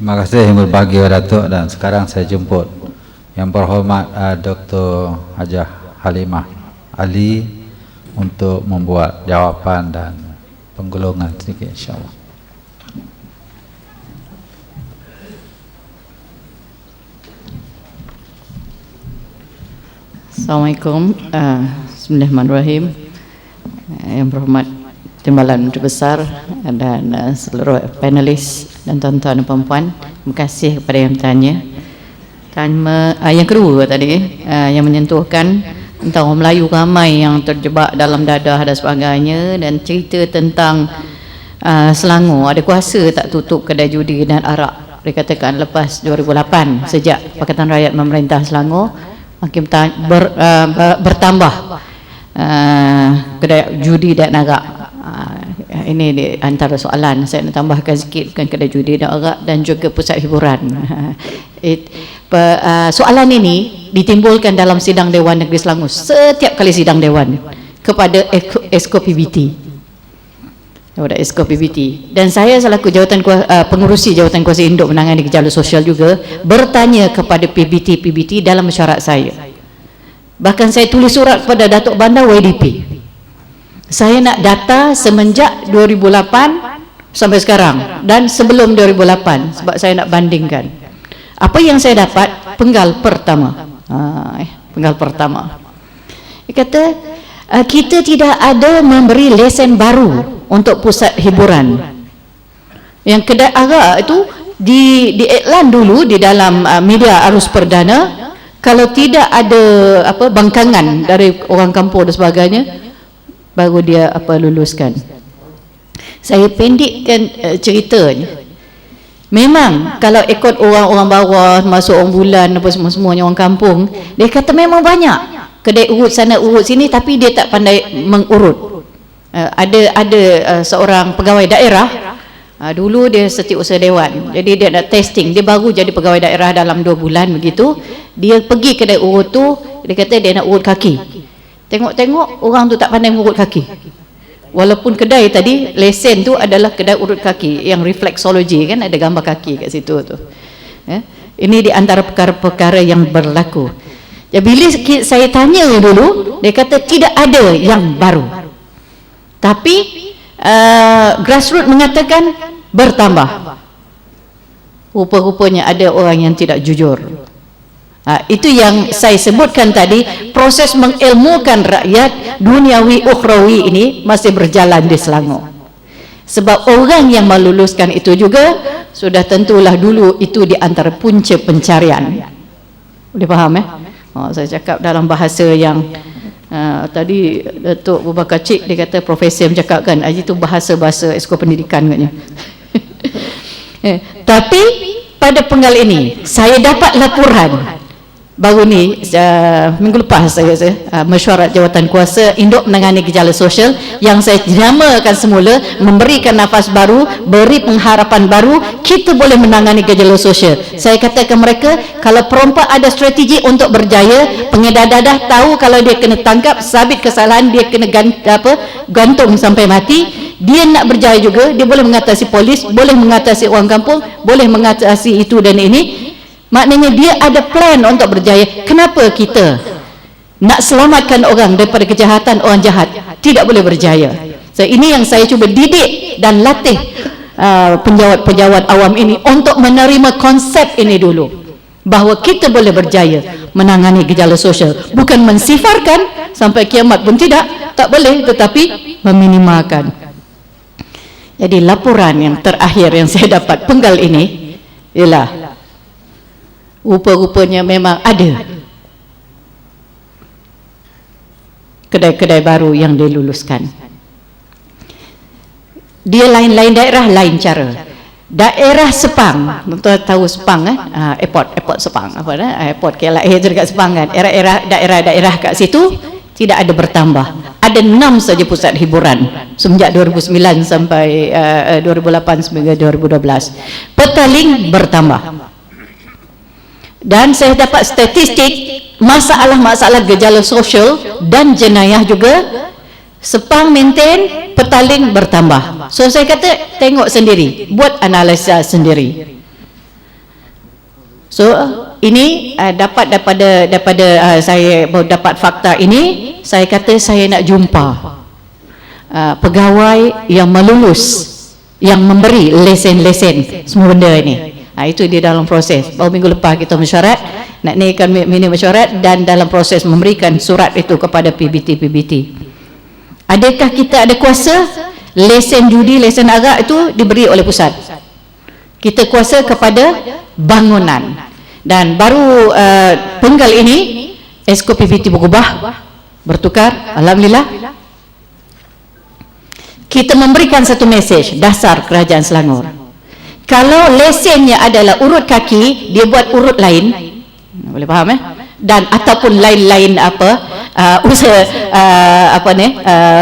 Terima kasih yang berbahagia Datuk, dan sekarang saya jemput Yang Berhormat Dr. Hajah Halimah Ali untuk membuat jawapan dan penggulungan sedikit, insyaAllah. Assalamualaikum. Bismillahirrahmanirrahim. Yang Berhormat Timbalan Menteri Besar dan seluruh panelis dan tuan-tuan dan puan-puan, terima kasih kepada yang bertanya. Yang kedua tadi, yang menyentuhkan tentang orang Melayu ramai yang terjebak dalam dadah dan sebagainya, dan cerita tentang Selangor ada kuasa tak tutup kedai judi dan arak. Dikatakan lepas 2008, sejak Pakatan Rakyat memerintah Selangor, makin bertambah kedai judi dan arak. Ini di antara soalan. Saya nak tambahkan sikit, bukan kedai judi dan arak dan juga pusat hiburan. Soalan ini ditimbulkan dalam sidang Dewan Negeri Selangor setiap kali sidang Dewan kepada Esko PBT, kepada Esko PBT, dan saya selaku pengurusi jawatan kuasa induk menangani gejala sosial juga bertanya kepada PBT dalam mesyuarat saya. Bahkan saya tulis surat kepada Datuk Bandar YDP. Saya nak data semenjak 2008 sampai sekarang dan sebelum 2008, sebab saya nak bandingkan. Apa yang saya dapat penggal pertama. Penggal pertama. Dia kata kita tidak ada memberi lesen baru untuk pusat hiburan. Yang kedai arak itu diiklan dulu di dalam media arus perdana. Kalau tidak ada bangkangan dari orang kampung dan sebagainya, baru dia luluskan. Saya pendekkan ceritanya. Memang kalau ikut orang-orang bawah, masuk orang bulan apa semuanya orang kampung, dia kata memang banyak kedai urut sana urut sini, tapi dia tak pandai mengurut. Ada seorang pegawai daerah, dulu dia setiausaha dewan, jadi dia nak testing, dia baru jadi pegawai daerah dalam 2 bulan begitu. Dia pergi kedai urut tu, dia kata dia nak urut kaki. Tengok-tengok orang tu tak pandai mengurut kaki, walaupun kedai tadi lesen tu adalah kedai urut kaki yang refleksologi, kan ada gambar kaki kat situ tu. Ini di antara perkara-perkara yang berlaku. Ya, bila saya tanya dulu, dia kata tidak ada yang baru, tapi grassroots mengatakan bertambah. Rupa-rupanya ada orang yang tidak jujur. Itu yang saya sebutkan tadi, proses mengilmukan rakyat duniawi ukhrawi ini masih berjalan di Selangor. Sebab orang yang meluluskan itu juga sudah tentulah dulu itu di antara punca pencarian. Boleh faham saya cakap dalam bahasa yang tadi Datuk Abu Bakar Cik, dia kata profesor mencakapkan itu bahasa-bahasa esko pendidikan katanya. Tapi pada penggal ini saya dapat laporan baru ni, minggu lepas saya mesyuarat jawatan kuasa induk menangani gejala sosial yang saya namakan semula memberikan nafas baru, beri pengharapan baru, kita boleh menangani gejala sosial. Saya katakan mereka, kalau perompak ada strategi untuk berjaya, pengedar dadah tahu kalau dia kena tangkap, sabit kesalahan, dia kena gantung sampai mati, dia nak berjaya juga, dia boleh mengatasi polis, boleh mengatasi orang kampung, boleh mengatasi itu dan ini. Maknanya dia ada plan untuk berjaya. Kenapa kita nak selamatkan orang daripada kejahatan orang jahat tidak boleh berjaya? Ini yang saya cuba didik dan latih penjawat-penjawat awam ini untuk menerima konsep ini dulu, bahawa kita boleh berjaya menangani gejala sosial, bukan mensifarkan sampai kiamat pun tak boleh, tetapi meminimalkan. Jadi laporan yang terakhir yang saya dapat penggal ini ialah rupa-rupanya memang ada kedai-kedai baru yang diluluskan. Dia lain-lain daerah, lain cara. Daerah Sepang, tuan tahu Sepang airport Sepang, airport KLIA dekat Sepang kan, daerah-daerah kat situ tidak ada bertambah. Ada 6 saja pusat hiburan semenjak 2009 sampai 2008 sampai 2012. Petaling bertambah. Dan saya dapat statistik masalah-masalah gejala sosial dan jenayah juga, Sepang maintain, Petaling bertambah. So saya kata tengok sendiri, buat analisa sendiri. So ini dapat daripada saya dapat fakta ini, saya kata saya nak jumpa pegawai yang melulus, yang memberi lesen-lesen semua benda ini. Itu di dalam proses. Baru minggu lepas kita mesyuarat, nak naikkan minit mesyuarat, dan dalam proses memberikan surat itu kepada PBT. Adakah kita ada kuasa lesen judi, lesen arak itu diberi oleh pusat? Kita kuasa kepada bangunan. Dan baru penggal ini Esko PBT berubah, bertukar, alhamdulillah. Kita memberikan satu mesej dasar Kerajaan Selangor. Kalau lesennya adalah urut kaki, dia buat urut lain, boleh faham dan ataupun lain-lain usaha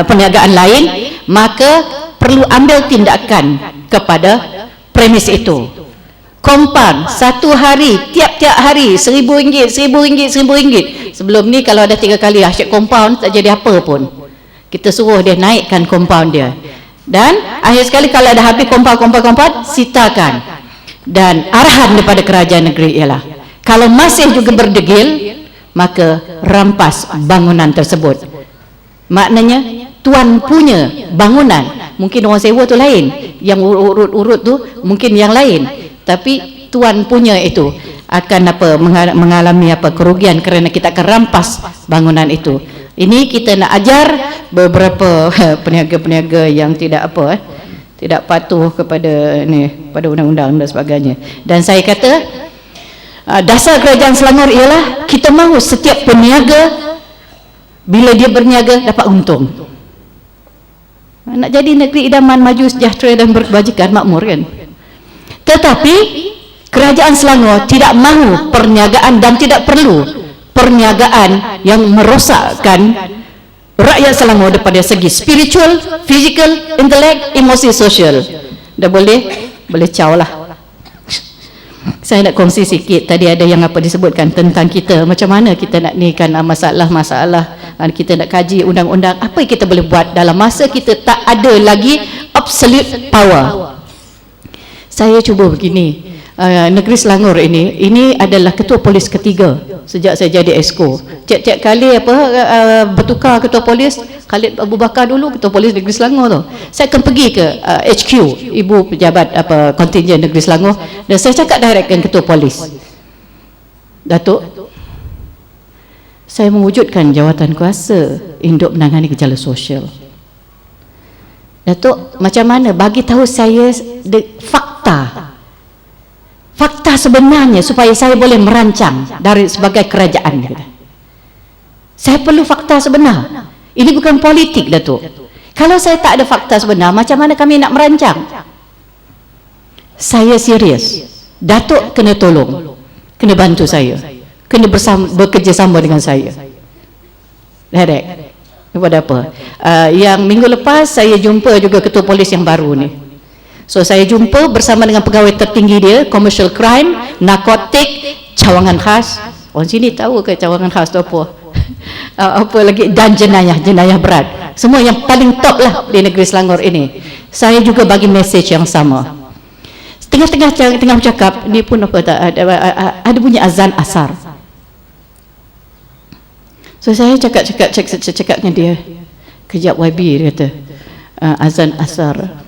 perniagaan lain, maka perlu ambil tindakan kepada premis itu. Compound satu hari, tiap-tiap hari RM1,000, RM1,000. Sebelum ni kalau ada 3 kali asyik compound, tak jadi apa pun. Kita suruh dia naikkan compound dia. Dan akhir sekali kalau ada habis compound, sitakan. Dan arahan daripada kerajaan negeri ialah, kalau masih juga berdegil, maka rampas bangunan tersebut. Maknanya tuan punya bangunan, mungkin orang sewa tu lain, yang urut-urut tu mungkin yang lain, tapi tuan punya itu akan mengalami kerugian kerana kita akan rampas bangunan itu. Ini kita nak ajar beberapa peniaga-peniaga yang tidak tidak patuh kepada pada undang-undang dan sebagainya. Dan saya kata dasar Kerajaan Selangor ialah kita mahu setiap peniaga bila dia berniaga dapat untung. Nak jadi negeri idaman, maju, sejahtera dan berkebajikan, makmur kan. Tetapi Kerajaan Selangor tidak mahu perniagaan dan tidak perlu perniagaan yang merosakkan rakyat Selangor daripada segi spiritual, physical, intelek, emosi, sosial. Dah boleh caw lah. Saya nak kongsi sikit. Tadi ada yang disebutkan tentang kita, macam mana kita nak nikan masalah-masalah, kita nak kaji undang-undang, apa yang kita boleh buat dalam masa kita tak ada lagi absolute power. Saya cuba begini, negeri Selangor ini adalah ketua polis ketiga sejak saya jadi Esko. Tiap-tiap kali bertukar ketua polis, Khalid Abu Bakar dulu ketua polis negeri Selangor tu, saya akan pergi ke HQ ibu pejabat kontingen negeri Selangor, dan saya cakap direct dengan ketua polis, Datuk, saya mewujudkan jawatan kuasa induk menangani gejala sosial. Datuk, macam mana bagi tahu saya fakta sebenarnya supaya saya boleh merancang dari sebagai kerajaan. Saya perlu fakta sebenar. Ini bukan politik, Datuk. Kalau saya tak ada fakta sebenar, macam mana kami nak merancang? Saya serius. Datuk kena tolong, kena bantu saya, kena bekerjasama dengan saya. Direct. Kepada apa? Yang minggu lepas saya jumpa juga ketua polis yang baru ni. So saya jumpa bersama dengan pegawai tertinggi dia, commercial crime, narkotik, cawangan khas. Orang sini tahu ke cawangan khas tu apa? Apa lagi, dan jenayah berat. Semua yang paling top lah di negeri Selangor ini. Saya juga bagi mesej yang sama. Tengah bercakap, ni pun ada bunyi azan asar. So saya cakap dengan dia, kejap YB, dia kata, azan asar.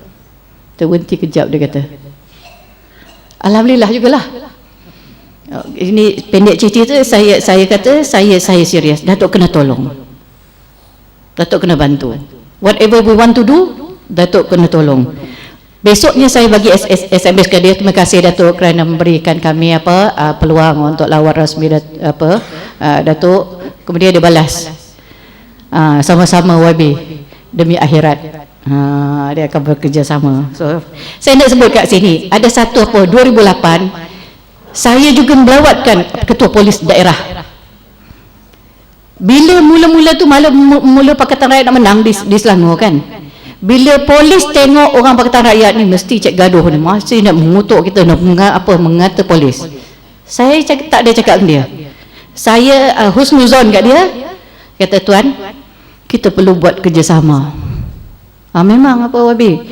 Terhenti kejap, dia kata, alhamdulillah jugalah. Ini pendek cerita tu, saya kata saya serius. Datuk kena tolong, Datuk kena bantu. Whatever we want to do, Datuk kena tolong. Besoknya saya bagi SMS ke dia, terima kasih Datuk kerana memberikan kami peluang untuk lawat rasmi Datuk. Kemudian dia balas, sama-sama YB demi akhirat. Dia akan bekerjasama. So saya nak sebut kat sini, ada satu 2008 saya juga melawatkan ketua polis daerah. Bila mula-mula tu mula Pakatan Rakyat nak menang di Selangor kan, bila polis tengok orang Pakatan Rakyat ni mesti cek gaduh ni, masih nak mengutuk kita, nak mengata polis. Saya tak ada cakap dengan dia. Saya husnuzon kat dia, kata, tuan, kita perlu buat kerjasama. Memang YB,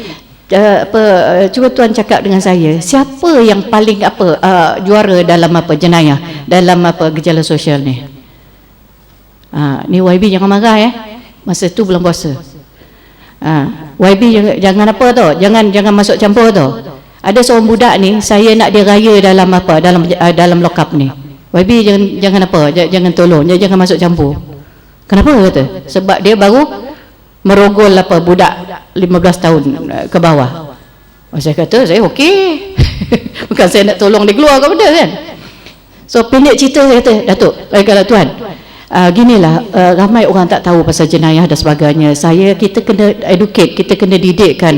cuba tuan cakap dengan saya, siapa yang paling juara dalam jenayah, dalam gejala sosial ni? Ni YB jangan marah masa tu bulan puasa. YB jangan jangan masuk campur tu. Ada seorang budak ni, saya nak dia raya dalam lock up ni. YB jangan jangan tolong, jangan masuk campur. Kenapa kata? Sebab dia baru merogol budak 15 tahun ke bawah. Saya kata saya okey. Bukan saya nak tolong dia keluar ke benda kan. So pendek cerita, saya kata, Datuk, baiklah tuan, ginilah, ramai orang tak tahu pasal jenayah dan sebagainya. Kita kena educate, kita kena didikkan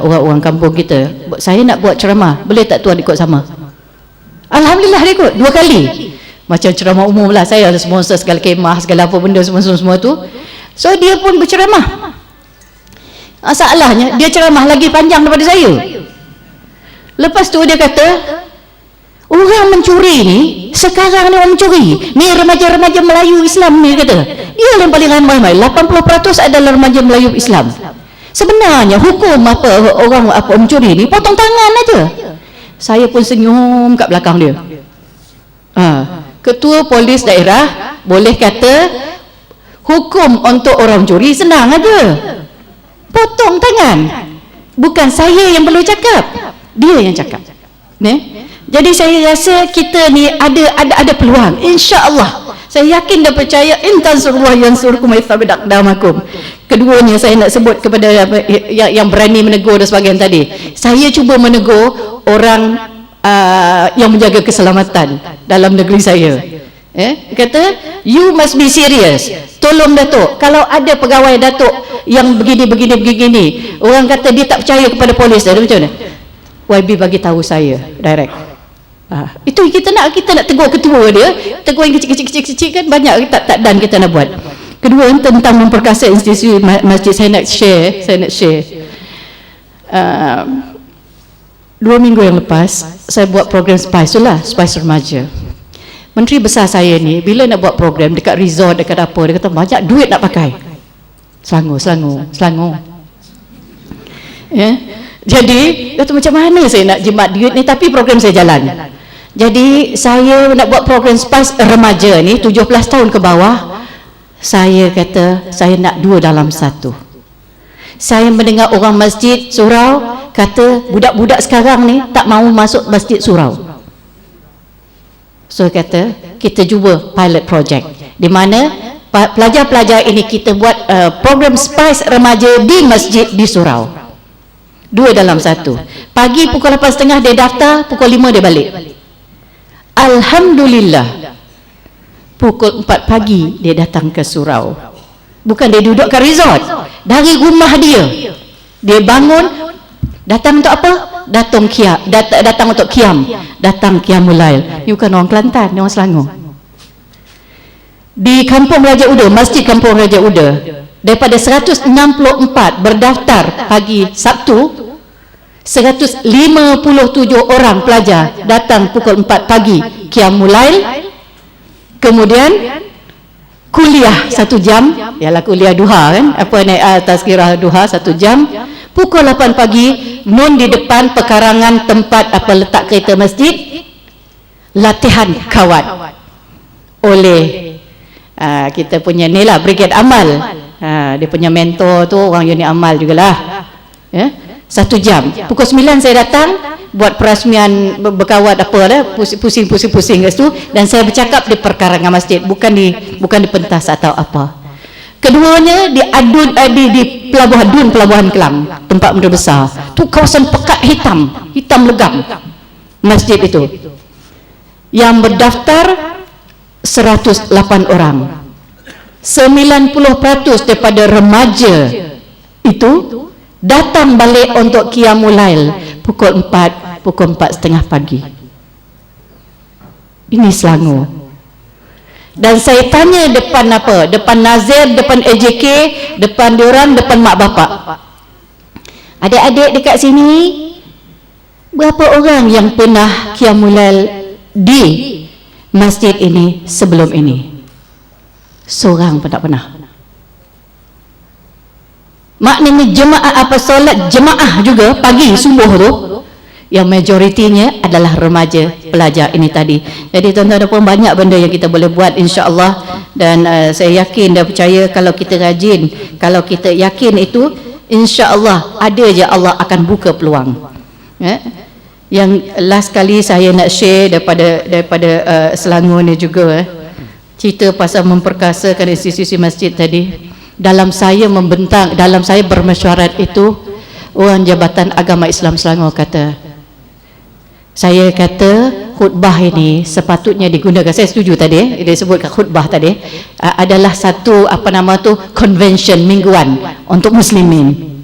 orang-orang kampung kita. Saya nak buat ceramah, boleh tak tuan ikut sama? Alhamdulillah dia ikut 2 kali. Macam ceramah umum lah, saya ada sponsor segala kemah, segala apa benda semua tu. So dia pun berceramah. Masalahnya dia ceramah lagi panjang daripada saya. Lepas tu dia kata, orang mencuri ni, sekarang ni orang mencuri ni remaja-remaja Melayu Islam ni, kata dia yang paling ramai, 80% adalah remaja Melayu Islam. Sebenarnya hukum orang mencuri ni potong tangan aja. Saya pun senyum kat belakang dia. Ketua polis daerah boleh kata hukum untuk orang mencuri senang aja, potong tangan. Bukan saya yang perlu cakap, dia yang cakap. Jadi saya rasa kita ni ada peluang, insya-Allah. Saya yakin dan percaya, in tansurullah yansurkum wa yuthabbit aqdamakum. Keduanya saya nak sebut kepada yang berani menegur dan sebagainya tadi. Saya cuba menegur orang yang menjaga keselamatan dalam negeri saya. Kata, you must be serious. Tolong Datuk, kalau ada pegawai Datuk yang begini, orang kata dia tak percaya kepada polis, macam mana? YB bagi tahu saya direct. Itu kita nak tegur ketua dia, tegur yang kecil-kecil kan banyak tak dan kita nak buat. Kedua, tentang memperkasa institusi masjid, saya nak share. 2 minggu yang lepas saya buat program Spice Remaja. Menteri besar saya ni bila nak buat program dekat resort, dekat apa, dia kata banyak duit nak pakai. Selangor. Jadi kata macam mana saya nak jimat duit ni tapi program saya jalan. Jadi saya nak buat program Spice Remaja ni 17 tahun ke bawah. Saya kata saya nak 2 dalam 1. Saya mendengar orang masjid surau kata budak-budak sekarang ni tak mahu masuk masjid surau. So kata kita cuba pilot project di mana pelajar-pelajar ini kita buat program Spice Remaja di masjid di surau. 2 dalam 1. Pagi pukul 8.30 dia daftar, pukul 5 dia balik. Alhamdulillah, pukul 4 pagi dia datang ke surau. Bukan dia duduk kat resort, dari rumah dia bangun. Datang untuk apa? Datang untuk kiam. Datang Qiyamul Lail. Ni bukan orang Kelantan, ni orang Selangor. Di Kampung Raja Uda, Masjid Kampung Raja Uda, daripada 164 berdaftar pagi Sabtu, 157 orang pelajar datang pukul 4 pagi Qiyamul Lail. Kemudian kuliah 1 jam, ialah kuliah duha kan, tazkirah duha 1 jam. Pukul 8 pagi nun di depan pekarangan tempat letak kereta masjid, latihan kawat oleh kita punya ni lah, Brigade Amal. Dia punya mentor tu orang unit amal jugalah. 1 jam. Pukul 9 saya datang buat perasmian berkawat pusing kat situ, dan saya bercakap di perkarangan masjid, bukan di pentas atau apa. Keduanya di Pelabuhan Kelang, tempat Menteri Besar. Tu kawasan pekat hitam legam masjid itu. Yang berdaftar 108 orang. 90% daripada remaja itu datang balik untuk Qiyamul Lail pukul 4:30 pagi. Ini Selangor. Dan saya tanya depan depan Nazir, depan AJK, depan diorang, depan mak bapak, adik-adik dekat sini berapa orang yang pernah Qiyamul Lail di masjid ini sebelum ini? Seorang pun tak pernah. Maknanya jemaah apa solat jemaah juga pagi subuh tu, yang majoritinya adalah remaja pelajar ini tadi. Jadi tuan-tuan dan puan, banyak benda yang kita boleh buat insya-Allah, dan saya yakin dan percaya kalau kita rajin, kalau kita yakin itu, insya-Allah ada je Allah akan buka peluang. Yang last kali saya nak share daripada Selangor ni juga, cerita pasal memperkasakan institusi masjid tadi. Dalam saya membentang, dalam saya bermesyuarat itu, orang Jabatan Agama Islam Selangor kata, saya kata khutbah ini sepatutnya digunakan, saya setuju tadi dia sebut khutbah tadi adalah satu convention mingguan untuk muslimin,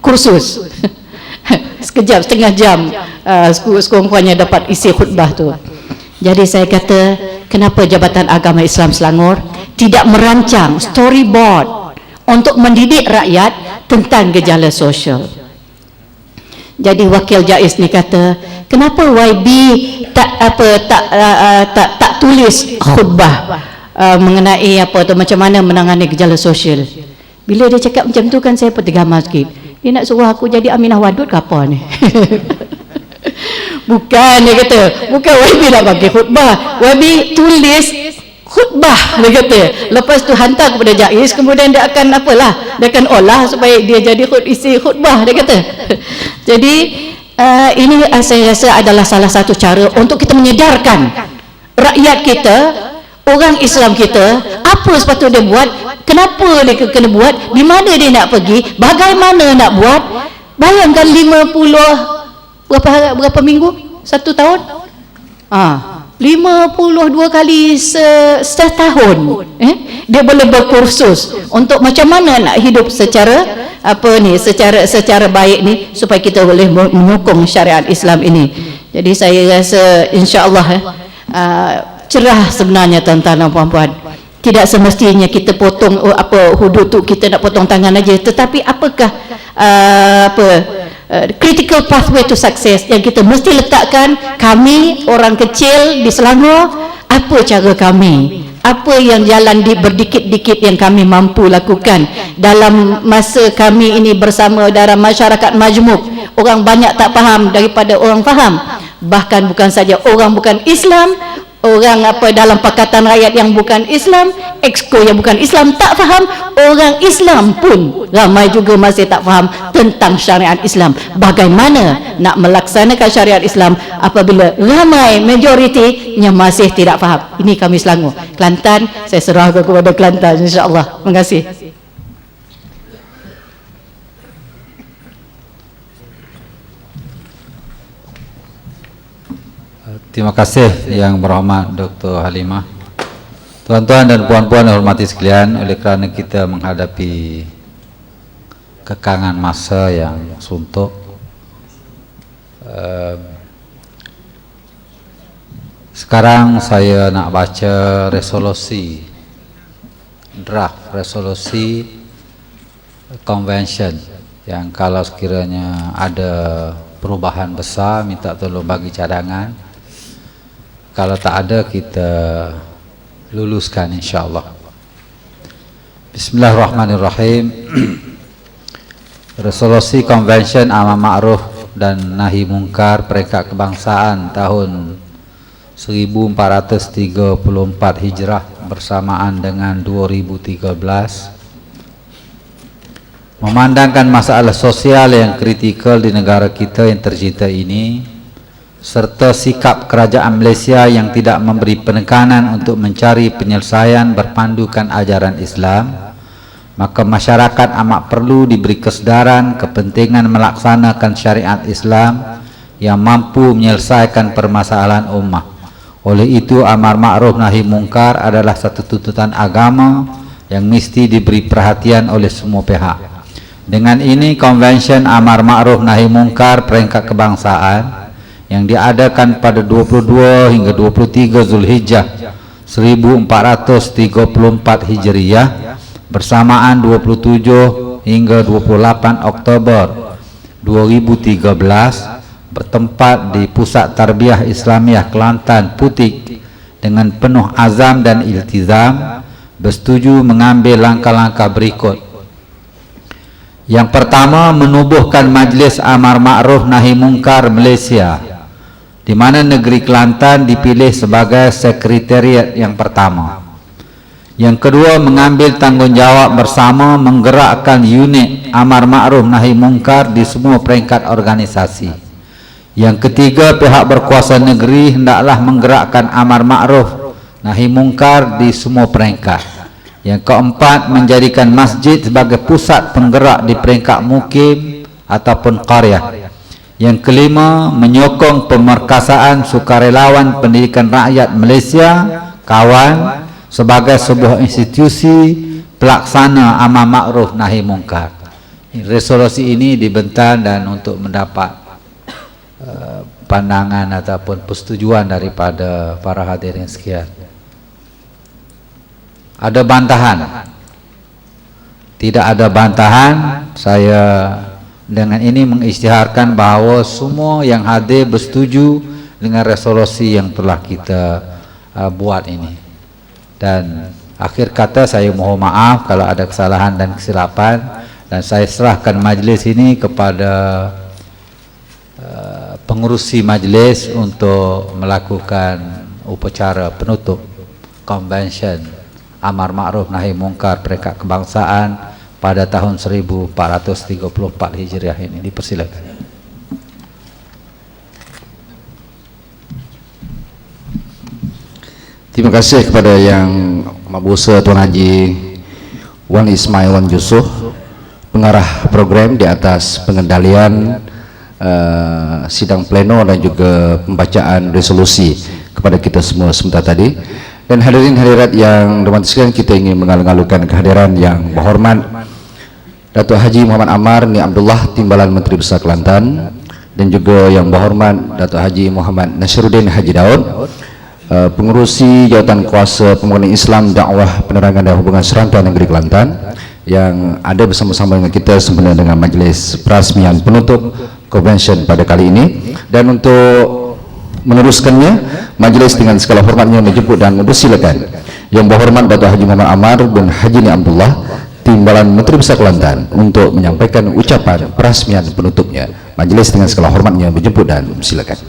kursus sekejap, setengah jam, sekurang-kurangnya dapat isi khutbah tu. Jadi saya kata, kenapa Jabatan Agama Islam Selangor tidak merancang storyboard untuk mendidik rakyat tentang gejala sosial? Jadi wakil JAIS ni kata, kenapa YB tak tulis khutbah mengenai macam mana menangani gejala sosial? Bila dia cakap macam tu kan, saya tergamar sikit. Dia nak suruh aku jadi Aminah Wadud ke apa ni? Bukan, dia kata, bukan YB nak bagi khutbah, YB tulis khutbah, dia kata. Lepas tu hantar kepada JAIS, kemudian dia akan dia akan olah supaya dia jadi isi khutbah, dia kata. Jadi ini saya rasa adalah salah satu cara untuk kita menyedarkan rakyat kita, orang Islam kita, apa sepatutnya dia buat, kenapa dia kena buat, di mana dia nak pergi, bagaimana nak buat. Bayangkan 50 berapa minggu? 1 tahun? 52 kali setahun. Dia boleh berkursus untuk macam mana nak hidup secara secara baik ni, supaya kita boleh menyokong syariat Islam ini. Jadi saya rasa insya-Allah cerah sebenarnya tuan-tuan dan puan-puan. Tidak semestinya kita potong hudud tu kita nak potong tangan aja, tetapi apakah critical pathway to success yang kita mesti letakkan. Kami orang kecil di Selangor, apa cara kami, apa yang jalan berdikit-dikit yang kami mampu lakukan dalam masa kami ini bersama dalam masyarakat majmuk. Orang banyak tak faham daripada orang faham, bahkan bukan saja orang bukan Islam, orang dalam pakatan rakyat yang bukan Islam, exco yang bukan Islam tak faham, orang Islam pun ramai juga masih tak faham tentang syariat Islam. Bagaimana nak melaksanakan syariat Islam apabila ramai majoritinya masih tidak faham? Ini kami Selangor, Kelantan, saya serahkan kepada Kelantan insya-Allah. Terima kasih. Terima kasih Yang Berhormat Dr. Halimah. Tuan-tuan dan puan-puan yang hormati sekalian, oleh kerana kita menghadapi kekangan masa yang suntuk, sekarang saya nak baca resolusi, draft resolusi convention, yang kalau sekiranya ada perubahan besar minta tolong bagi cadangan. Kalau tak ada, kita luluskan insya-Allah. Bismillahirrahmanirrahim. Resolusi Konvensyen Amar Ma'ruf dan Nahi Mungkar Peringkat Kebangsaan tahun 1434 Hijrah bersamaan dengan 2013 memandangkan masalah sosial yang kritikal di negara kita yang tercinta ini, serta sikap kerajaan Malaysia yang tidak memberi penekanan untuk mencari penyelesaian berpandukan ajaran Islam, maka masyarakat amat perlu diberi kesedaran kepentingan melaksanakan syariat Islam yang mampu menyelesaikan permasalahan ummah. Oleh itu, amar ma'ruf nahi mungkar adalah satu tuntutan agama yang mesti diberi perhatian oleh semua pihak. Dengan ini, Konvensyen Amar Ma'ruf Nahi Mungkar Peringkat Kebangsaan yang diadakan pada 22 hingga 23 Zulhijjah 1434 Hijriyah bersamaan 27 hingga 28 Oktober 2013 bertempat di Pusat Tarbiyah Islamiah Kelantan Putik dengan penuh azam dan iltizam bersetuju mengambil langkah-langkah berikut. Yang pertama, menubuhkan Majlis Amar Ma'ruf Nahi Mungkar Malaysia, di mana negeri Kelantan dipilih sebagai sekretariat yang pertama. Yang kedua, mengambil tanggungjawab bersama menggerakkan unit Amar Ma'ruf Nahi Mungkar di semua peringkat organisasi. Yang ketiga, pihak berkuasa negeri hendaklah menggerakkan Amar Ma'ruf Nahi Mungkar di semua peringkat. Yang keempat, menjadikan masjid sebagai pusat penggerak di peringkat mukim ataupun qaryah. Yang kelima, menyokong pemerkasaan sukarelawan pendidikan rakyat Malaysia kawan sebagai sebuah institusi pelaksana amar ma'ruf nahi mungkar. Resolusi ini dibentang dan untuk mendapat pandangan ataupun persetujuan daripada para hadirin sekalian. Ada bantahan? Tidak ada bantahan. Saya dengan ini mengisytiharkan bahawa semua yang hadir bersetuju dengan resolusi yang telah kita buat ini. Dan akhir kata, saya mohon maaf kalau ada kesalahan dan kesilapan, dan saya serahkan majlis ini kepada pengurusi majlis untuk melakukan upacara penutup convention Amar Ma'ruf Nahi Mungkar peringkat kebangsaan pada tahun 1434 Hijriah ini. Dipersilakan. Terima kasih kepada Yang Mabusa Tuan Haji Wan Ismail Wan Yusof, pengarah program di atas pengendalian sidang pleno dan juga pembacaan resolusi kepada kita semua sebentar tadi. Dan hadirin hadirat yang dirahmati sekalian, kita ingin mengalu-alukan kehadiran yang berhormat Datuk Haji Muhammad Amar Ni Abdullah, Timbalan Menteri Besar Kelantan, dan juga yang berhormat Datuk Haji Muhammad Nasruddin Haji Daud, pengurusi jawatan kuasa pembangunan Islam, dakwah, penerangan dan hubungan serantau negeri Kelantan, yang ada bersama-sama dengan kita sempena dengan majlis perasmian penutup convention pada kali ini. Dan untuk meneruskannya, majlis dengan segala hormatnya menjemput dan mempersilakan Yang berhormat Datuk Haji Muhammad Amar bin Haji Ni Abdullah, Timbalan Menteri Besar Kelantan, untuk menyampaikan ucapan perasmian penutupnya. Majlis dengan segala hormatnya menjemput dan mempersilakan.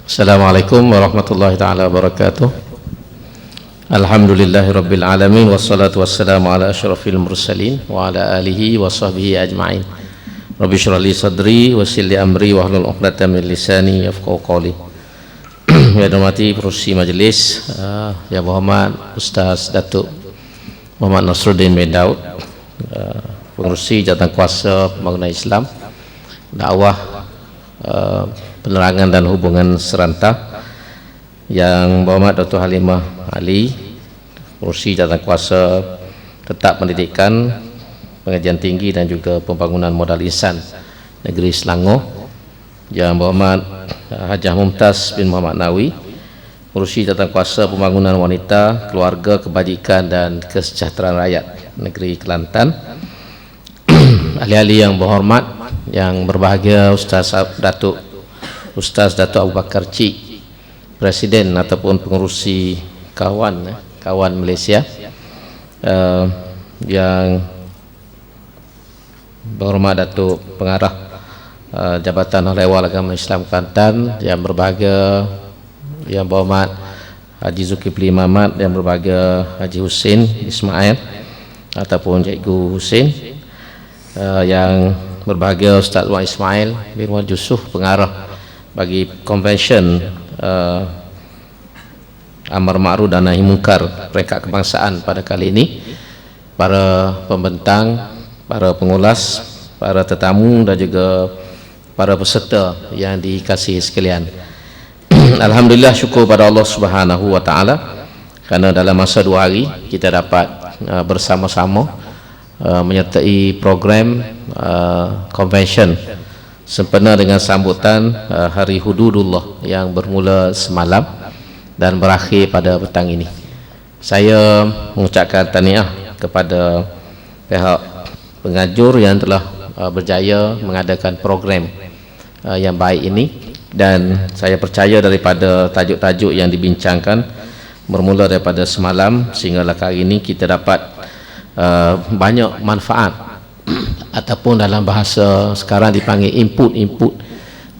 Assalamualaikum warahmatullahi taala wabarakatuh. Alhamdulillahirabbil alamin, wassalatu wassalamu ala asyrafil mursalin wa ala alihi wa sahbihi ajma'in. Rabbi shrah li sadri wa yassir li amri wa hlul 'uqdatam min lisani yafqahu qawli. Ya hormati pengurusi majlis, yang berhormat Ustaz Datuk Muhammad Nasruddin bin Daud, pengurusi jawatan kuasa pembangunan Islam, dakwah, penerangan dan hubungan serantau, yang berhormat Dr. Halimah Ali, pengurusi jawatan kuasa tetap pendidikan, pengajian tinggi dan juga pembangunan modal insan negeri Selangor, yang berhormat Hajah Mumtaz bin Muhammad Nawi, pengurusi jawatan kuasa pembangunan wanita, keluarga, kebajikan dan kesejahteraan rakyat negeri Kelantan, ahli-ahli yang berhormat, yang berbahagia Ustaz Datuk Abu Bakar Cik, Presiden ataupun pengurusi kawan Malaysia, yang berhormat Datuk Pengarah Jabatan Ahli Ehwal Agama Islam Kelantan, yang berbahagia yang berhormat Haji Zulkifli Mamat, yang berbahagia Haji Hussein Ismail ataupun Cikgu Hussein, yang berbahagia Ustaz Wan Ismail bin Wan Yusof, pengarah bagi convention Amar Ma'ruf dan Nahi Mungkar peringkat kebangsaan pada kali ini, para pembentang, para pengulas, para tetamu dan juga para peserta yang dikasihi sekalian. Alhamdulillah, syukur pada Allah Subhanahu wa taala kerana dalam masa 2 hari kita dapat bersama-sama menyertai program convention sempena dengan sambutan Hari Hududullah yang bermula semalam dan berakhir pada petang ini. Saya mengucapkan tahniah kepada pihak pengajur yang telah berjaya mengadakan program yang baik ini. Dan saya percaya daripada tajuk-tajuk yang dibincangkan bermula daripada semalam sehinggalah kali ini kita dapat banyak manfaat ataupun dalam bahasa sekarang dipanggil input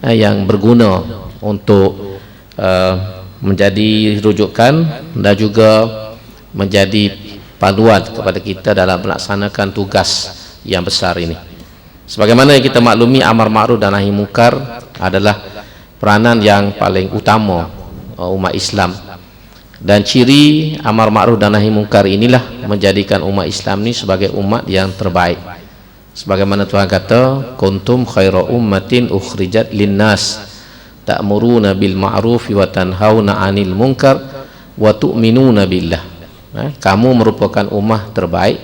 yang berguna untuk menjadi rujukan dan juga menjadi panduan kepada kita dalam melaksanakan tugas yang besar ini. Sebagaimana yang kita maklumi, amar ma'ruf dan nahi munkar adalah peranan yang paling utama umat Islam, dan ciri amar ma'ruf dan nahi munkar inilah menjadikan umat Islam ini sebagai umat yang terbaik. Sebagaimana Tuhan kata, kuntum khaira ummatin ukhrijat linnas ta'muruna bil ma'ruf wa tanhauna 'anil munkar wa tu'minuna billah. Kamu merupakan ummah terbaik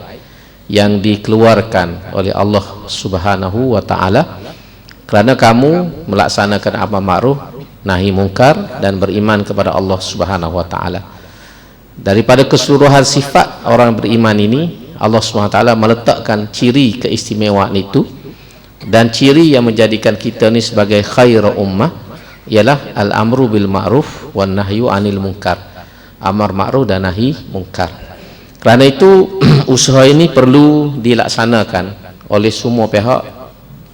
yang dikeluarkan oleh Allah Subhanahu wa taala kerana kamu melaksanakan amar ma'ruf nahi munkar dan beriman kepada Allah Subhanahu wa taala. Daripada keseluruhan sifat orang beriman ini, Allah Subhanahu wa taala meletakkan ciri keistimewaan itu, dan ciri yang menjadikan kita ni sebagai khairu ummah ialah al-amru bil ma'ruf wan nahyu 'anil munkar. Amar ma'ruf dan nahi munkar. Kerana itu usaha ini perlu dilaksanakan oleh semua pihak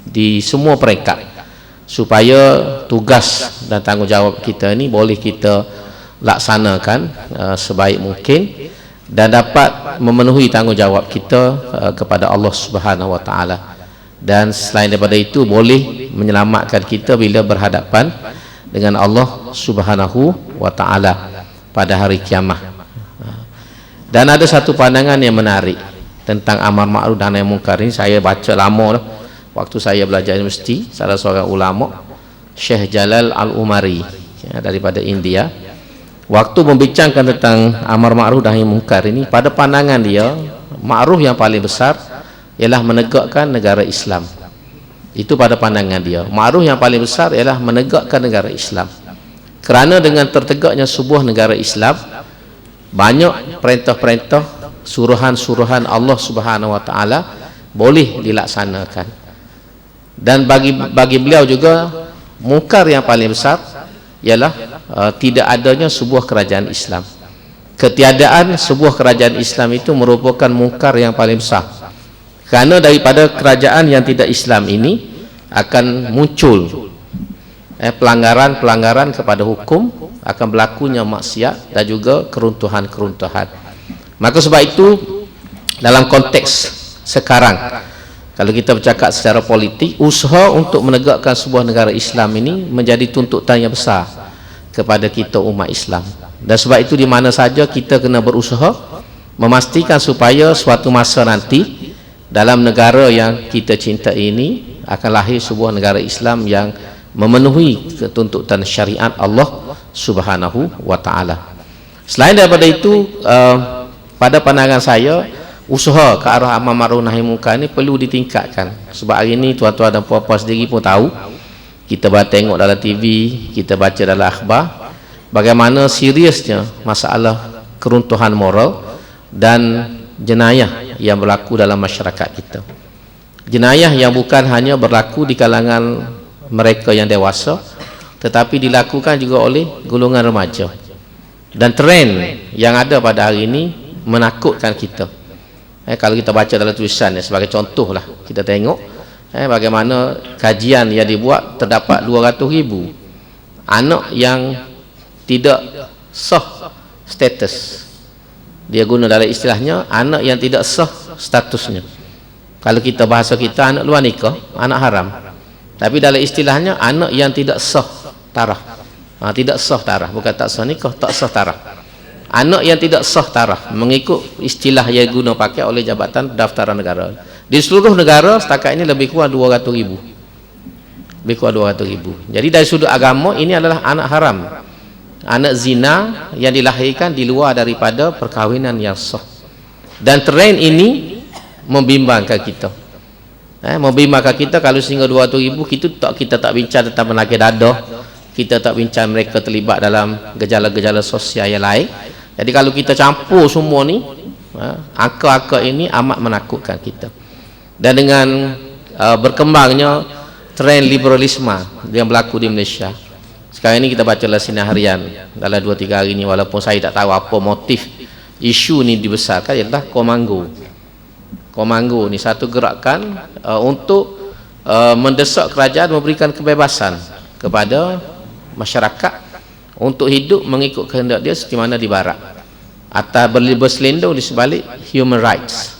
di semua peringkat supaya tugas dan tanggungjawab kita ini boleh kita laksanakan sebaik mungkin dan dapat memenuhi tanggungjawab kita kepada Allah Subhanahu wa taala, dan selain daripada itu boleh menyelamatkan kita bila berhadapan dengan Allah Subhanahu wa taala pada hari kiamat. Dan ada satu pandangan yang menarik tentang amar ma'ruf dan nahi munkar ini, saya baca lama dah. Waktu saya belajar universiti, salah seorang ulama, Syekh Jalal Al-Umari daripada India, waktu membincangkan tentang amar ma'ruf dan nahi munkar ini, pada pandangan dia, ma'ruf yang paling besar ialah menegakkan negara Islam. Itu pada pandangan dia, ma'ruf yang paling besar ialah menegakkan negara Islam. Kerana dengan tertegaknya sebuah negara Islam, banyak perintah-perintah, suruhan-suruhan Allah Subhanahu wa taala boleh dilaksanakan. Dan bagi beliau juga mungkar yang paling besar ialah tidak adanya sebuah kerajaan Islam. Ketiadaan sebuah kerajaan Islam itu merupakan mungkar yang paling besar, kerana daripada kerajaan yang tidak Islam ini akan muncul pelanggaran-pelanggaran kepada hukum, akan berlakunya maksiat dan juga keruntuhan-keruntuhan. Maka sebab itu dalam konteks sekarang, kalau kita bercakap secara politik, usaha untuk menegakkan sebuah negara Islam ini menjadi tuntutan yang besar kepada kita umat Islam. Dan sebab itu di mana saja kita kena berusaha memastikan supaya suatu masa nanti dalam negara yang kita cintai ini akan lahir sebuah negara Islam yang memenuhi ketuntutan syariat Allah Subhanahu wa taala. Selain daripada itu, pada pandangan saya, usaha ke arah amar ma'ruf nahi munkar ni perlu ditingkatkan. Sebab hari ni tuan-tuan dan puan-puan sendiri pun tahu, kita tengok dalam TV, kita baca dalam akhbar, bagaimana seriusnya masalah keruntuhan moral dan jenayah yang berlaku dalam masyarakat kita. Jenayah yang bukan hanya berlaku di kalangan mereka yang dewasa, tetapi dilakukan juga oleh golongan remaja. Dan trend yang ada pada hari ini menakutkan kita. Kalau kita baca dalam tulisan, sebagai contoh lah, kita tengok bagaimana kajian yang dibuat, terdapat 200,000 anak yang tidak sah status. Dia guna dalam istilahnya anak yang tidak sah statusnya. Kalau kita bahasa kita, anak luar nikah, anak haram. Tapi dalam istilahnya anak yang tidak sah taraf. Tidak sah taraf, bukan tak sah nikah, tak sah taraf. Anak yang tidak sah taraf mengikut istilah yang guna pakai oleh Jabatan Pendaftaran Negara. Di seluruh negara setakat ini lebih kurang 200,000. Lebih kurang 200,000. Jadi dari sudut agama, ini adalah anak haram, anak zina yang dilahirkan di luar daripada perkahwinan yang sah. Dan trend ini membimbangkan kita. Membimbangkan kita kalau sehingga 200,000 kita tak bincang tentang penyakit dadah, kita tak bincang mereka terlibat dalam gejala-gejala sosial yang lain. Jadi kalau kita campur semua ni, angka-angka ini amat menakutkan kita. Dan dengan berkembangnya trend liberalisme yang berlaku di Malaysia. Sekarang ini kita baca sinar harian dalam 2-3 hari ini, walaupun saya tak tahu apa motif isu ni dibesarkan, ialah Komanggo. Komanggo ni satu gerakan untuk mendesak kerajaan memberikan kebebasan kepada masyarakat untuk hidup mengikut kehendak dia seperti mana di barat, atau berselindung di sebalik human rights,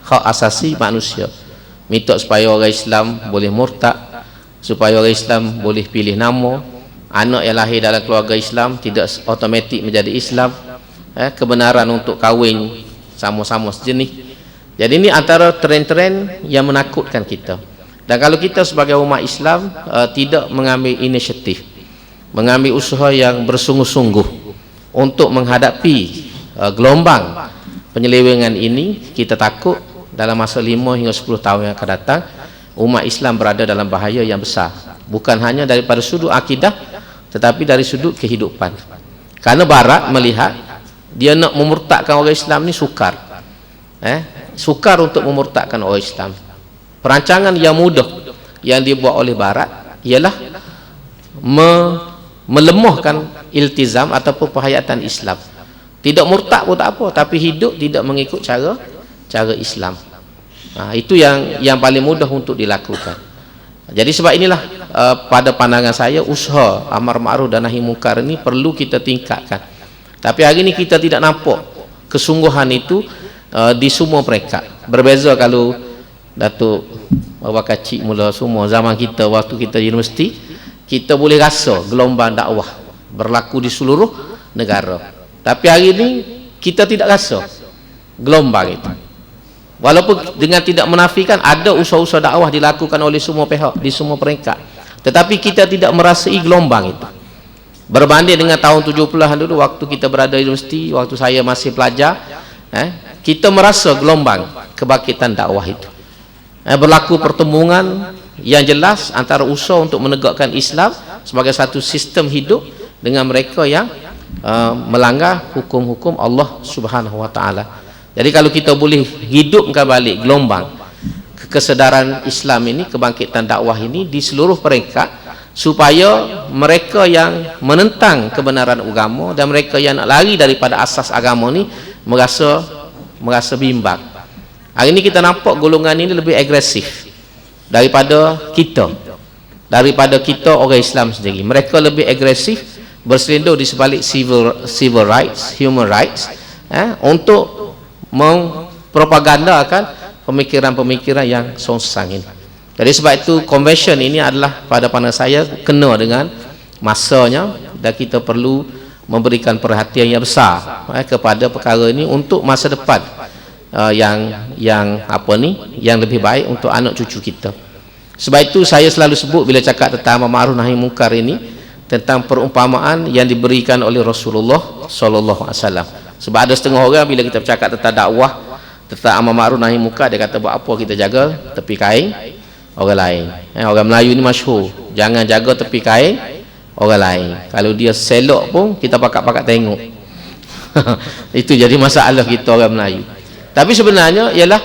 hak asasi manusia. Minta supaya orang Islam boleh murtad, supaya orang Islam boleh pilih nama, anak yang lahir dalam keluarga Islam tidak automatik menjadi Islam, kebenaran untuk kahwin sama-sama sejenis. Jadi ini antara trend-trend yang menakutkan kita. Dan kalau kita sebagai umat Islam tidak mengambil inisiatif, mengambil usaha yang bersungguh-sungguh untuk menghadapi gelombang penyelewengan ini, kita takut dalam masa 5 hingga 10 tahun yang akan datang umat Islam berada dalam bahaya yang besar, bukan hanya daripada sudut akidah tetapi dari sudut kehidupan. Karena barat melihat dia nak memurtadkan orang Islam ni sukar, sukar untuk memurtadkan orang Islam. Perancangan yang mudah yang dibuat oleh barat ialah melemahkan iltizam ataupun penghayatan Islam. Tidak murtad pun tak apa, tapi hidup tidak mengikut cara Islam. Itu yang paling mudah untuk dilakukan. Jadi sebab inilah pada pandangan saya usaha amar ma'ruf dan nahi munkar ini perlu kita tingkatkan. Tapi hari ini kita tidak nampak kesungguhan itu di semua mereka. Berbeza kalau Datuk Abubakar Cik mula semua zaman kita waktu kita universiti, kita boleh rasa gelombang dakwah berlaku di seluruh negara. Tapi hari ini kita tidak rasa gelombang itu. Walaupun dengan tidak menafikan ada usaha-usaha dakwah dilakukan oleh semua pihak di semua peringkat, tetapi kita tidak merasai gelombang itu. Berbanding dengan tahun 70-an dulu waktu kita berada di universiti, waktu saya masih pelajar, kita merasa gelombang kebangkitan dakwah itu. Berlaku pertemuan yang jelas antara usaha untuk menegakkan Islam sebagai satu sistem hidup dengan mereka yang melanggar hukum-hukum Allah Subhanahu wa taala. Jadi kalau kita boleh hidupkan balik gelombang kesedaran Islam ini, kebangkitan dakwah ini di seluruh peringkat, supaya mereka yang menentang kebenaran agama dan mereka yang nak lari daripada asas agama ni merasa bimbang. Hari ini kita nampak golongan ini lebih agresif daripada kita orang Islam sendiri. Mereka lebih agresif, berselindung di sebalik civil rights, human rights, untuk mempropagandakan pemikiran-pemikiran yang songsang ini. Jadi sebab itu convention ini adalah pada pandangan saya kena dengan masanya, dan kita perlu memberikan perhatian yang besar kepada perkara ini untuk masa depan yang lebih baik untuk anak cucu kita. Sebab itu saya selalu sebut bila cakap tentang amar ma'ruf nahi munkar ini, tentang perumpamaan yang diberikan oleh Rasulullah sallallahu alaihi wasallam. Sebab ada setengah orang bila kita bercakap tentang dakwah, tentang amar ma'ruf nahi munkar, dia kata buat apa kita jaga tepi kain orang lain. Orang Melayu ni masyhur, jangan jaga tepi kain orang lain. Kalau dia selok pun kita pakat-pakat tengok. Itu jadi masalah kita orang Melayu. Tapi sebenarnya ialah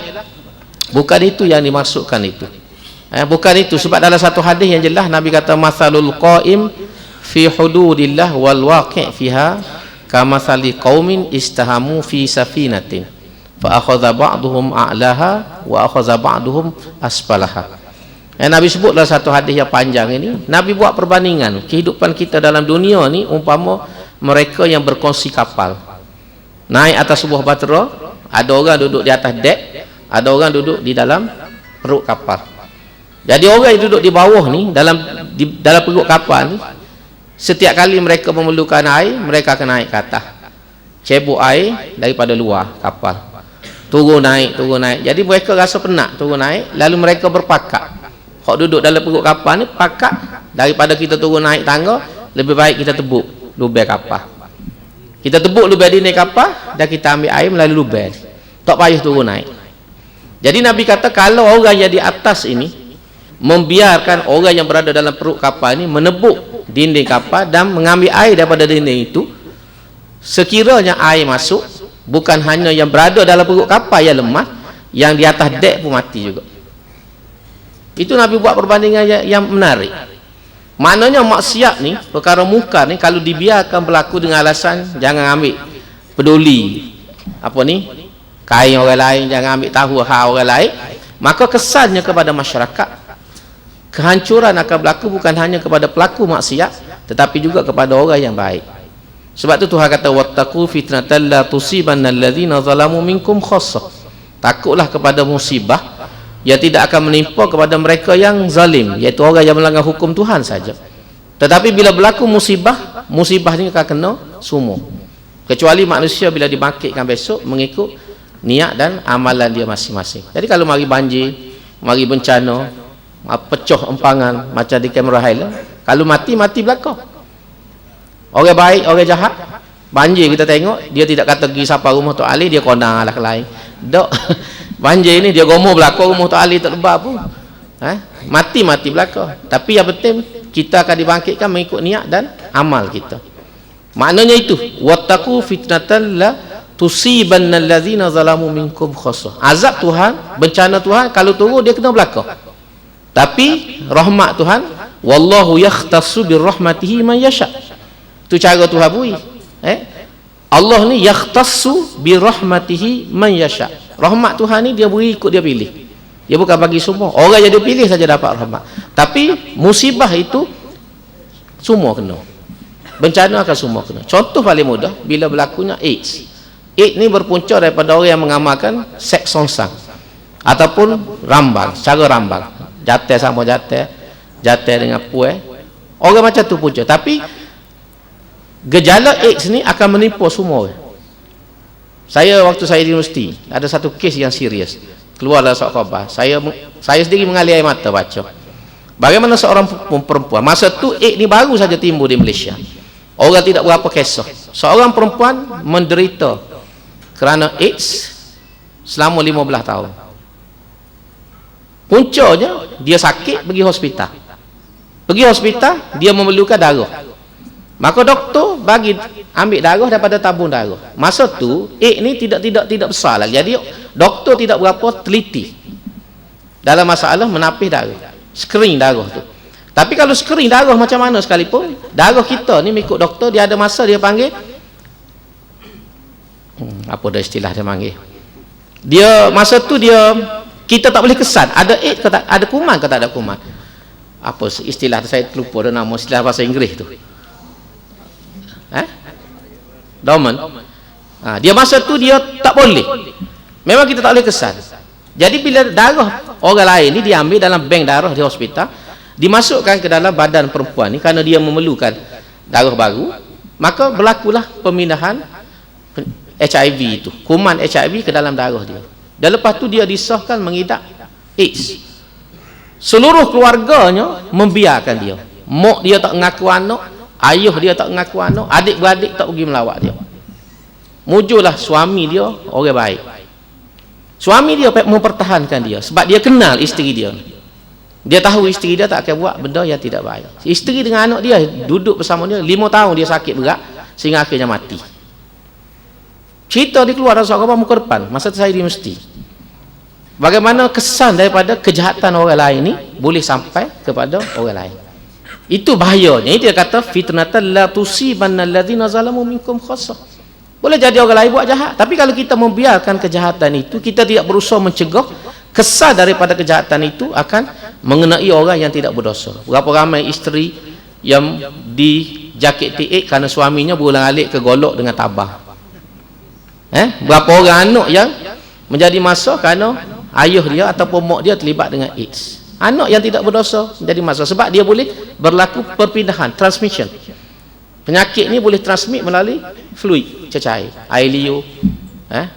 bukan itu yang dimaksudkan itu. Bukan itu, sebab dalam satu hadis yang jelas Nabi kata masalul qaim fi hududillah wal waqi' fiha kamathali qaumin istahamu fi safinatin fa akhadha ba'duhum a'laha wa akhadha ba'duhum asfalaha. Nabi sebut dalam satu hadis yang panjang ini, Nabi buat perbandingan kehidupan kita dalam dunia ni umpama mereka yang berkongsi kapal. Naik atas sebuah bahtera, ada orang duduk di atas dek, ada orang duduk di dalam perut kapal. Jadi orang yang duduk di bawah ni dalam perut kapal ni, setiap kali mereka memerlukan air, mereka akan naik ke atas, cebok air daripada luar kapal, turun naik. Jadi mereka rasa penat turun naik, lalu mereka berpakat. Hak duduk dalam perut kapal ni pakat, daripada kita turun naik tangga, lebih baik kita tebuk lubang kapal. Kita tebuk lubang di naik kapal dan kita ambil air melalui lubang, tak payah turun naik. Jadi Nabi kata kalau orang yang di atas ini membiarkan orang yang berada dalam perut kapal ini menebuk dinding kapal dan mengambil air daripada dinding itu, sekiranya air masuk, bukan hanya yang berada dalam perut kapal yang lemah, yang di atas dek pun mati juga. Itu Nabi buat perbandingan yang menarik. Maknanya maksiat ni, perkara mungkar ni, kalau dibiarkan berlaku dengan alasan jangan ambil peduli apa ni, kain orang lain, jangan ambil tahu hak orang lain, maka kesannya kepada masyarakat, kehancuran akan berlaku bukan hanya kepada pelaku maksiat, tetapi juga kepada orang yang baik. Sebab tu Tuhan kata wattaqu fitnatan la tusibanna allazina zalamu minkum khassah. Takutlah kepada musibah yang tidak akan menimpa kepada mereka yang zalim, iaitu orang yang melanggar hukum Tuhan saja. Tetapi bila berlaku musibah, musibah ni akan kena semua, kecuali manusia bila dibangkitkan besok mengikut niat dan amalan dia masing-masing. Jadi kalau mari banjir, mari bencana, pecah empangan macam di Cameron Highland, kalau mati belakang. Orang baik, orang jahat, banjir kita tengok, dia tidak kata pergi siapa rumah Tok Ali, dia konang lah ke lain. Dok, banjir ni dia gomoh belakang rumah Tok Ali tak lebar pun. Mati belakang. Tapi yang penting kita akan dibangkitkan mengikut niat dan amal kita. Maknanya itu, wattaqu fitnatan la tusibanna allazina zalamu minkum khassah. Azab Tuhan, bencana Tuhan kalau turun dia kena belakang. Tapi rahmat Tuhan, wallahu yakhtassu birrahmatihi man yasha. Itu cara Tuhan bui. Allah ni yakhtassu birrahmatihi man yasha. Rahmat Tuhan ni dia beri ikut dia pilih. Dia bukan bagi semua. Orang yang dia pilih saja dapat rahmat. Tapi musibah itu semua kena. Bencana akan semua kena. Contoh paling mudah bila berlakunya AIDS. AIDS ni berpunca daripada orang yang mengamalkan seks songsang ataupun rambang, cara rambang. Jatuh sama jatuh dengan puai. Orang macam tu punca. Tapi gejala AIDS ni akan menimpa semua orang. Waktu saya di universiti ada satu kes yang serius, keluarlah surat khabar, saya sendiri mengalir air mata baca bagaimana seorang perempuan, masa tu AIDS ni baru saja timbul di Malaysia, orang tidak berapa kisah, seorang perempuan menderita kerana AIDS selama 15 tahun. Puncanya dia sakit, pergi hospital, dia memerlukan darah. Maka doktor bagi ambil darah daripada tabung darah. Masa tu AIDS ni tidak besar lagi. Jadi doktor tidak berapa teliti dalam masalah menapis darah, screen darah tu. Tapi kalau screen darah macam mana sekalipun, darah kita ni mengikut doktor dia ada masa dia panggil apa dah istilah dia panggil. Dia masa tu kita tak boleh kesan ada AIDS ke tak, ada kuman ke tak ada kuman. Apa istilah saya terlupa dah nama istilah bahasa Inggeris tu. Dormant. Dia masa tu dia tak boleh. Memang kita tak boleh kesan. Jadi bila darah orang lain ni diambil dalam bank darah di hospital, dimasukkan ke dalam badan perempuan ni kerana dia memerlukan darah baru, maka berlakulah pemindahan HIV itu, kuman HIV ke dalam darah dia. Dan lepas tu dia disahkan mengidap AIDS. Seluruh keluarganya membiarkan dia. Mak dia tak mengaku anak, ayah dia tak mengaku anak, adik-beradik tak pergi melawat dia. Muncullah suami dia orang baik. Suami dia mempertahankan dia sebab dia kenal isteri dia. Dia tahu isteri dia tak akan buat benda yang tidak baik. Isteri dengan anak dia duduk bersama dia 5 tahun, dia sakit berat sehingga akhirnya mati. Cerita dia keluar dalam surat khabar muka depan masa saya di universiti. Bagaimana kesan daripada kejahatan orang lain ni boleh sampai kepada orang lain. Itu bahayanya. Dia kata fitnatan la tusibanna allazina zalamu minkum khassah. Boleh jadi orang lain buat jahat, tapi kalau kita membiarkan kejahatan itu, kita tidak berusaha mencegah, kesan daripada kejahatan itu akan mengenai orang yang tidak berdosa. Berapa ramai isteri yang dijakiti AIDS kerana suaminya berulang-alik ke golok dengan tabah. Berapa orang anak yang menjadi masalah kerana ayah dia ataupun mak dia terlibat dengan AIDS. Anak yang tidak berdosa menjadi masalah sebab dia boleh berlaku perpindahan, transmission. Penyakit ni boleh transmit melalui fluid, cecair, air liur,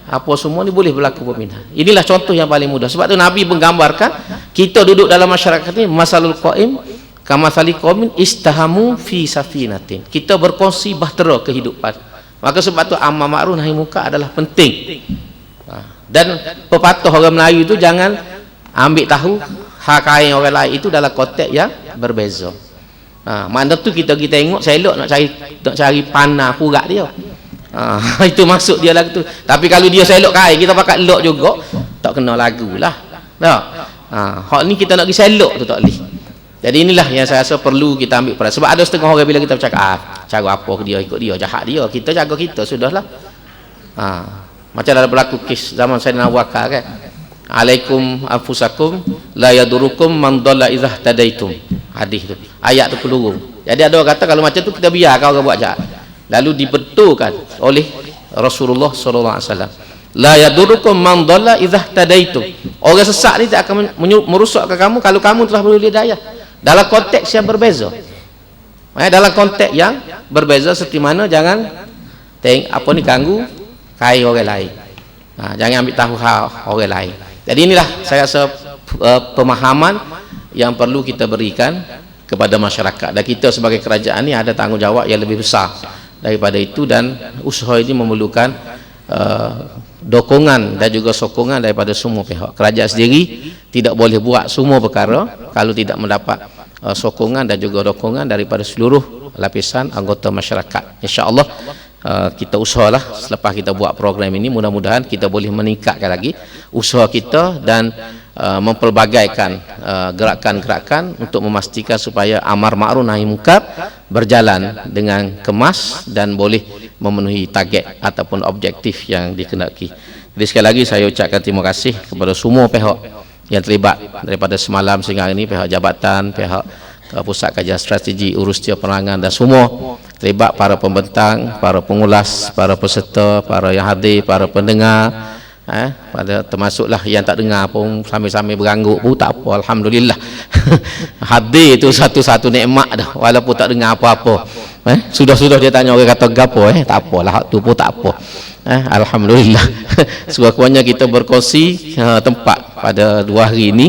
apa semua ni boleh berlaku perpindahan. Inilah contoh yang paling mudah. Sebab tu Nabi menggambarkan kita duduk dalam masyarakat ni masalul qaim kamathali qaumin istahamu fi safinatin. Kita berkongsi bahtera kehidupan. Maka sebab tu amar ma'ruf nahi munkar adalah penting. Dan pepatah orang Melayu itu jangan ambil tahu hak kain orang lain itu dalam konteks yang berbeza. Mana tu kita tengok saya elok nak cari panah kurat dia. Itu maksud dia lagu tu. Tapi kalau dia selok kain kita pakai elok juga tak kena lagu lah. Tak. Hak ni kita nak pergi selok tu tak boleh. Jadi inilah yang saya rasa perlu kita ambil perhatian. Sebab ada setengah orang bila kita bercakap, cara apa ke dia, ikut dia, jahat dia, kita jaga kita, sudahlah. Macam ada berlaku kes zaman Sayyidina Abu Bakar kan. Alaikum anfusakum la yadurukum man dhalla idza tadaitum. Hadis tu. Ayat tu peluru. Jadi ada orang kata kalau macam tu kita biarkan orang buat jahat. Lalu dibetulkan oleh Rasulullah sallallahu alaihi wasallam. La yadurukum man dhalla idza tadaitum. Orang sesat ni tak akan merusakkan kamu kalau kamu telah berhidayah hidayah. Dalam konteks yang berbeza. Dalam konteks yang berbeza seperti mana jangan apa ni ganggu kai orang lain. Jangan ambil tahu hal orang lain. Jadi inilah saya rasa pemahaman yang perlu kita berikan kepada masyarakat, dan kita sebagai kerajaan ni ada tanggungjawab yang lebih besar daripada itu, dan usaha ini memerlukan dokongan dan juga sokongan daripada semua pihak. Kerajaan sendiri tidak boleh buat semua perkara kalau tidak mendapat sokongan dan juga dokongan daripada seluruh lapisan anggota masyarakat. InsyaAllah kita usahalah selepas kita buat program ini, mudah-mudahan kita boleh meningkatkan lagi usaha kita dan mempelbagaikan gerakan-gerakan untuk memastikan supaya amar ma'ruf nahi munkar berjalan dengan kemas dan boleh memenuhi target ataupun objektif yang dikehendaki. Jadi sekali lagi saya ucapkan terima kasih kepada semua pihak yang terlibat daripada semalam sehingga hari ini, pihak jabatan, pihak Pusat Kajian Strategi Urus Penerangan dan semua terlibat, para pembentang, para pengulas, para peserta, para yang hadir, para pendengar, pada termasuklah yang tak dengar pun sambil-sambil berangguk pun tak apa, alhamdulillah. Hadir itu satu-satu nikmat dah, walaupun tak dengar apa-apa. Sudah-sudah dia tanya orang kata gapo, tak apalah, hak tu pun tak apa. Alhamdulillah. Sekurang-kurangnya kita berkongsi tempat pada 2 hari ini,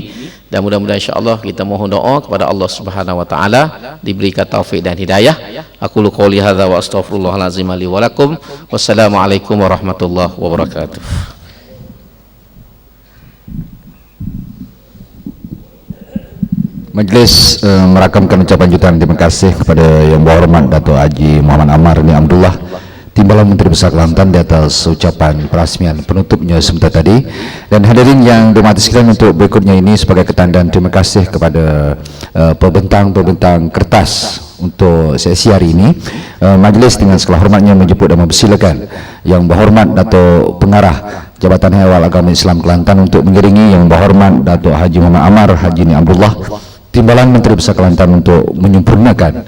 dan mudah-mudahan insya-Allah kita mohon doa kepada Allah Subhanahu wa taala diberikan taufik dan hidayah. Aku qouli hadza wa astaghfirullahal azim li wa lakum. Wassalamualaikum warahmatullahi wabarakatuh. Majlis merakamkan ucapan jutaan terima kasih kepada Yang Berhormat Dato' Haji Muhammad Amar bin Abdullah, Timbalan Menteri Besar Kelantan, di atas ucapan perasmian penutupnya sebentar tadi. Dan hadirin yang dihormati sekalian, untuk berikutnya ini sebagai ketandaan terima kasih kepada pembentang-pembentang kertas untuk sesi hari ini, majlis dengan segala hormatnya menjemput dan mempersilakan Yang Berhormat Dato' Pengarah Jabatan Haiwan Agama Islam Kelantan untuk mengiringi Yang Berhormat Dato' Haji Muhammad Amar Haji Ni Abdullah, Timbalan Menteri Besar Kelantan, untuk menyempurnakan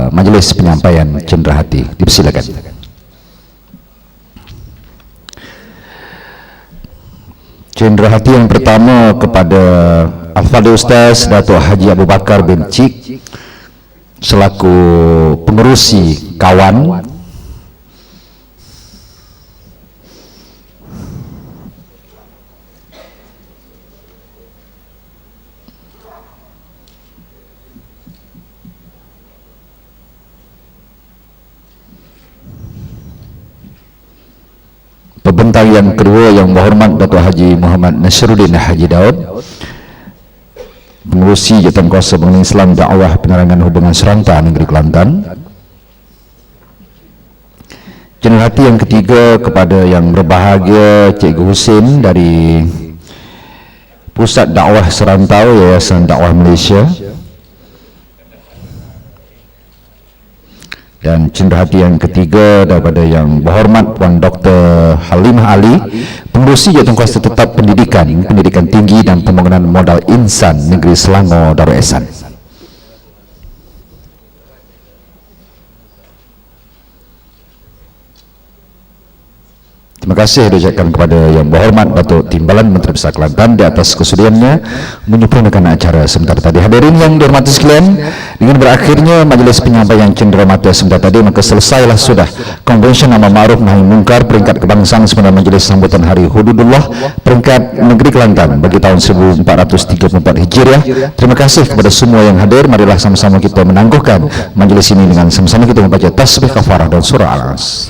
majlis penyampaian cenderahati. Dipersilakan. Cenderahati yang pertama kepada Al-Fadhil Ustaz Dato' Haji Abu Bakar bin Cik selaku pengerusi kawan pembentang yang kedua Yang Berhormat Dato' Haji Muhammad Nasruddin Haji Daud, pengurusi Jawatankuasa Pengenalan Islam Dakwah Penerangan Hubungan Seranta Negeri Kelantan. Cenderahati yang ketiga kepada Yang Berbahagia Cikgu Husin dari Pusat Dakwah Serantau Yayasan Dakwah Malaysia. Dan cenderahati yang ketiga daripada Yang Berhormat Puan Dr. Halimah Ali, pengurusi Jawatankuasa Tetap Pendidikan Tinggi dan Pembangunan Modal Insan Negeri Selangor Darul Ehsan. Terima kasih diucapkan kepada Yang Berhormat Datuk Timbalan Menteri Besar Kelantan di atas kesudiannya menyempurnakan acara sebentar tadi. Hadirin yang dihormati sekalian, dengan berakhirnya majlis penyampaian cenderamata sebentar tadi, maka selesailah sudah Konvensyen Amar Ma'ruf Nahi Munkar peringkat kebangsaan sebenarnya Majlis Sambutan Hari Hududullah peringkat Negeri Kelantan bagi tahun 1434 Hijriah. Terima kasih kepada semua yang hadir. Marilah sama-sama kita menangguhkan majlis ini dengan sama-sama kita membaca tasbih kafarah dan surah Al-As.